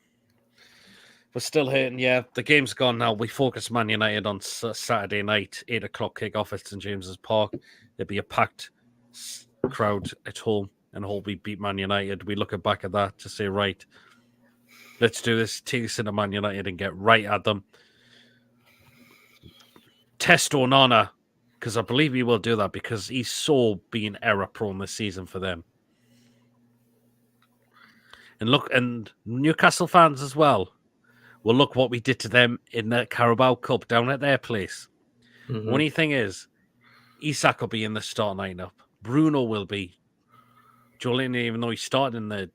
We're still hitting. Yeah, the game's gone now. We focus Man United on Saturday night, 8 o'clock kick-off at St James's Park. There'd be a packed crowd at home, and hope we beat Man United. We look back at that to say, right, let's do this, take us into Man United and get right at them. Test Onana, because I believe he will do that, because he's so being error-prone this season for them. And look, and Newcastle fans as well. Well, look what we did to them in the Carabao Cup down at their place. Mm-hmm. Only thing is, Isak will be in the start lineup. Bruno will be. Jolene, even though he started in the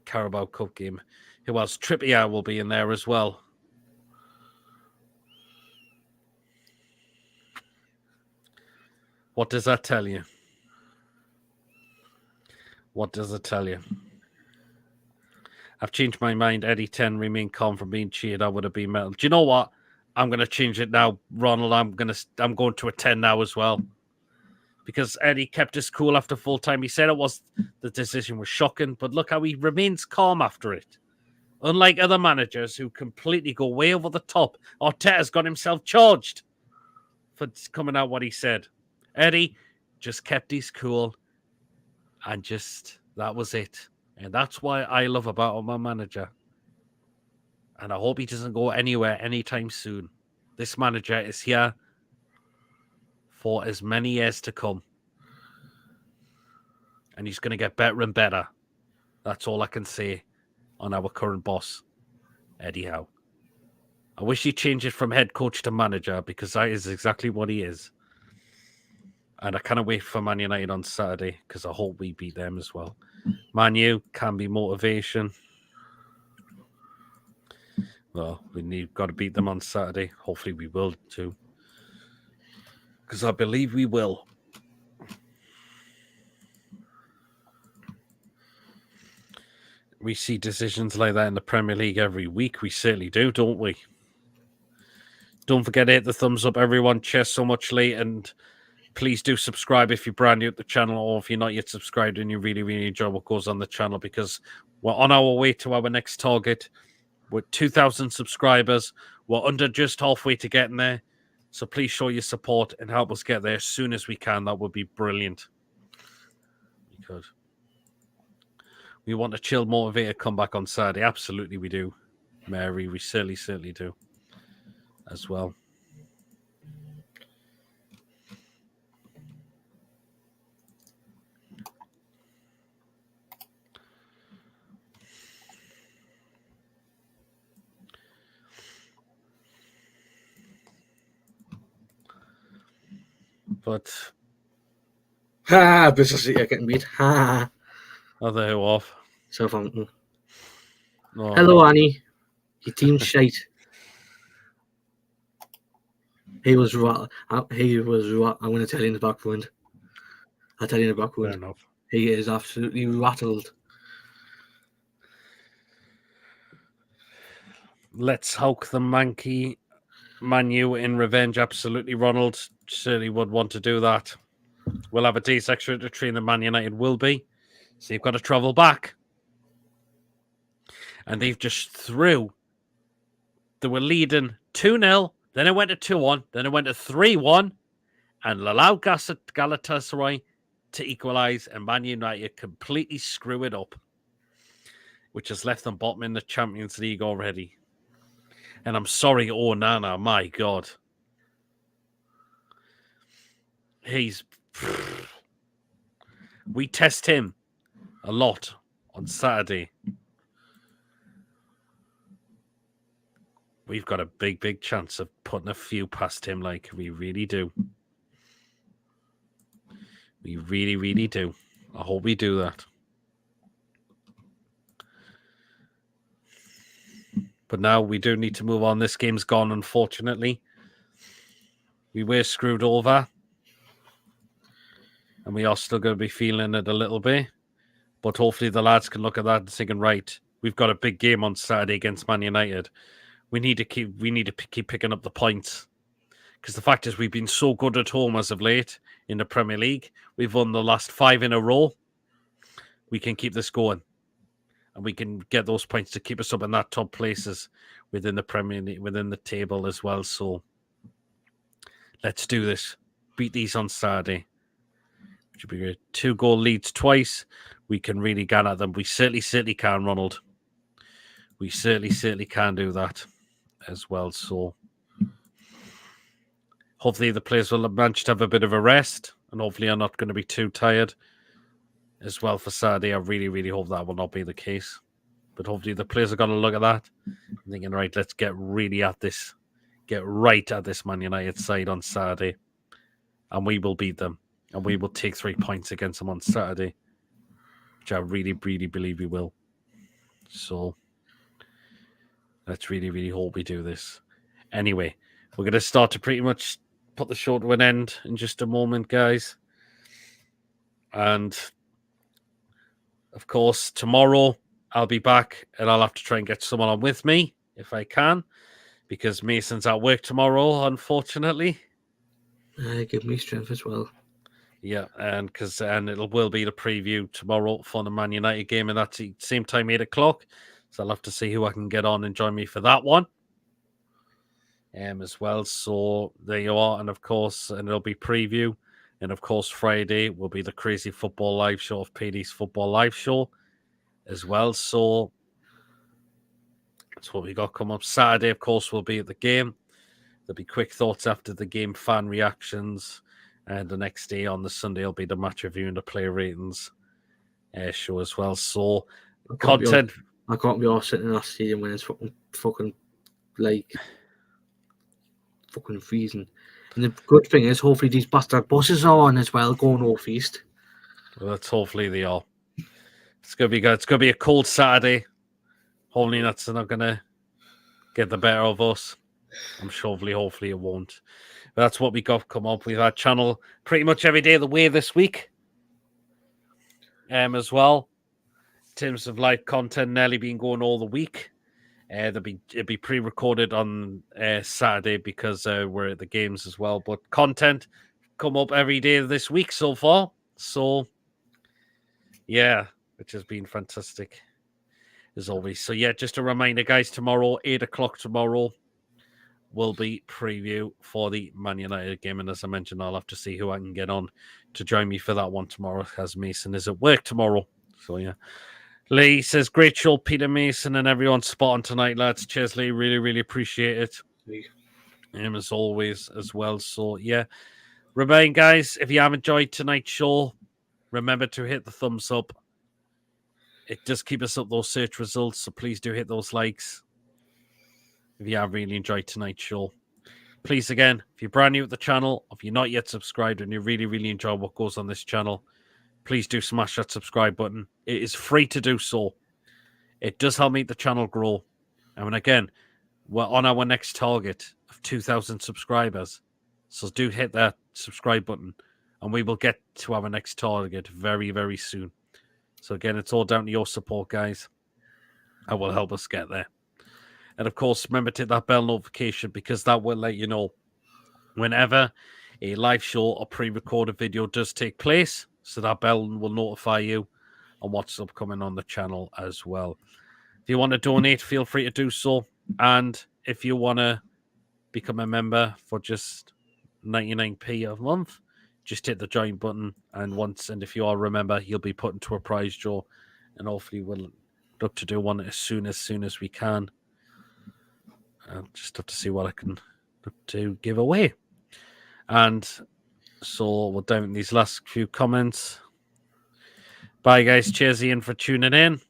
Carabao Cup game, who else? Trippier will be in there as well. What does that tell you? What does it tell you? I've changed my mind. Eddie 10, remain calm from being cheered. I would have been metal. Do you know what? I'm going to change it now, Ronald. I'm going to a 10 now as well. Because Eddie kept us cool after full time. He said the decision was shocking, but look how he remains calm after it. Unlike other managers who completely go way over the top, Arteta's got himself charged for coming out what he said. Eddie just kept his cool, and that was it. And that's why I love about my manager. And I hope he doesn't go anywhere anytime soon. This manager is here for as many years to come. And he's going to get better and better. That's all I can say on our current boss, Eddie Howe. I wish he'd change it from head coach to manager, because that is exactly what he is. And I can't wait for Man United on Saturday, because I hope we beat them as well. Man U can be motivation. Well, got to beat them on Saturday. Hopefully we will too. Because I believe we will. We see decisions like that in the Premier League every week. We certainly do, don't we? Don't forget to hit the thumbs up, everyone. Cheers so much, Lee. And please do subscribe if you're brand new at the channel, or if you're not yet subscribed and you really, really enjoy what goes on the channel, because we're on our way to our next target. We're 2,000 subscribers. We're under just halfway to getting there. So please show your support and help us get there as soon as we can. That would be brilliant. Because we want a chill, motivated comeback on Saturday. Absolutely we do, Mary. We certainly do as well. But Bristol City are getting beat. Ha! Are they off? Southampton. No, Hello, Annie. Your team's shite. He was right. I'm going to tell you in the background. I'll tell you in the background. Fair enough. He is absolutely rattled. Let's hulk the manky Man U in revenge. Absolutely, Ronald certainly would want to do that. We'll have a day's extra to train than Man United will be. So you've got to travel back. And they've just threw. They were leading 2-0. Then it went to 2-1. Then it went to 3-1. And allowed Galatasaray to equalise. And Man United completely screw it up, which has left them bottom in the Champions League already. And I'm sorry, Onana, my God. We test him a lot on Saturday. We've got a big chance of putting a few past him, like we really do. We really do. I hope we do that. But now we do need to move on. This game's gone, unfortunately. We were screwed over. And we are still going to be feeling it a little bit. But hopefully the lads can look at that and thinking, right, we've got a big game on Saturday against Man United. We need to keep picking up the points. Because the fact is we've been so good at home as of late in the Premier League. We've won the last 5 in a row. We can keep this going. And we can get those points to keep us up in that top places within the Premier League, within the table as well. So let's do this. Beat these on Saturday. Should be great. 2-goal leads twice. We can really get at them. We certainly can, Ronald. We certainly can do that as well. So hopefully the players will manage to have a bit of a rest, and hopefully are not going to be too tired as well for Saturday. I really hope that will not be the case. But hopefully the players are going to look at that and thinking, right, let's get really at this. Get right at this Man United side on Saturday. And we will beat them. And we will take 3 points against them on Saturday. Which I really believe we will. So let's really hope we do this. Anyway, we're going to start to pretty much put the show to an end in just a moment, guys. And of course, tomorrow I'll be back and I'll have to try and get someone on with me if I can, because Mason's at work tomorrow, unfortunately. Give me strength as well. Yeah, and it will be the preview tomorrow for the Man United game, and that's the same time, 8 o'clock. So I'll have to see who I can get on and join me for that one. As well. So there you are, and of course, and it'll be preview. And of course, Friday will be the Crazy Football Live Show of PD's Football Live Show as well. So that's what we got come up. Saturday, of course, will be at the game. There'll be quick thoughts after the game, fan reactions. And the next day on the Sunday will be the match review and the player ratings show as well. So content. I can't be all sitting in our stadium when it's fucking freezing. And the good thing is, hopefully these bastard buses are on as well, going north east. Well, that's hopefully they are. It's gonna be good. It's gonna be a cold Saturday. Hopefully that's not gonna get the better of us. I'm sure. Hopefully it won't. But that's what we got come up. We've had channel pretty much every day of the way this week. As well. In terms of live content, nearly been going all the week. It'll be pre-recorded on Saturday because we're at the games as well. But content come up every day of this week so far. So yeah, which has been fantastic as always. So yeah, just a reminder, guys, tomorrow, 8 o'clock tomorrow, will be preview for the Man United game. And as I mentioned, I'll have to see who I can get on to join me for that one tomorrow, as Mason is at work tomorrow. So yeah. Lee says, great show, Peter, Mason, and everyone spot on tonight, lads. Cheers, Lee. Really appreciate it. As always as well. So yeah. Remain, guys, if you have enjoyed tonight's show, remember to hit the thumbs up. It does keep us up those search results, so please do hit those likes if you have really enjoyed tonight's show. Please, again, if you're brand new at the channel, if you're not yet subscribed and you really enjoy what goes on this channel, please do smash that subscribe button. It is free to do so. It does help make the channel grow. And again, we're on our next target of 2,000 subscribers. So do hit that subscribe button and we will get to our next target very soon. So again, it's all down to your support, guys. That will help us get there. And of course, remember to hit that bell notification because that will let you know whenever a live show or pre-recorded video does take place. So that bell will notify you on what's upcoming on the channel as well. If you want to donate, feel free to do so. And if you want to become a member for just 99p a month, just hit the join button. And if you are a member, you'll be put into a prize draw. And hopefully we'll look to do one as soon as we can. I'll just have to see what I can look to give away. And so we'll down these last few comments. Bye, guys. Cheers, Ian, for tuning in.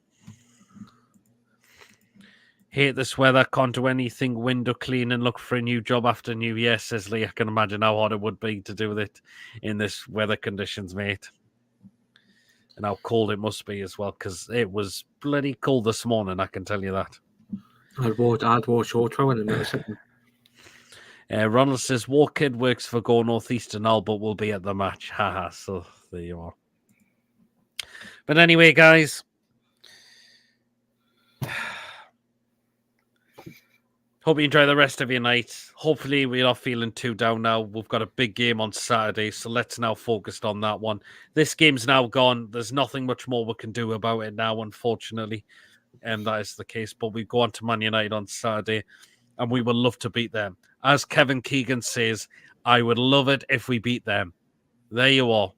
Hate this weather. Can't do anything. Window clean and look for a new job after New Year, says Lee. I can imagine how hard it would be to do it in this weather conditions, mate. And how cold it must be as well, because it was bloody cold this morning, I can tell you that. I'd wore short trousers in a minute. Ronald says, Walkhead works for Go Northeast and all, but will be at the match. Haha, so there you are. But anyway, guys, hope you enjoy the rest of your night. Hopefully we're not feeling too down now. We've got a big game on Saturday, so let's now focus on that one. This game's now gone. There's nothing much more we can do about it now, unfortunately. And that is the case. But we go on to Man United on Saturday, and we would love to beat them. As Kevin Keegan says, I would love it if we beat them. There you are.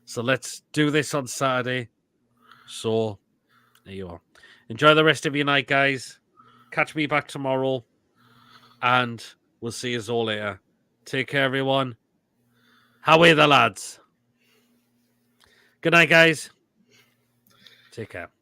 So let's do this on Saturday. So there you are. Enjoy the rest of your night, guys. Catch me back tomorrow. And we'll see you all later. Take care, everyone. How are the lads? Good night, guys. Take care.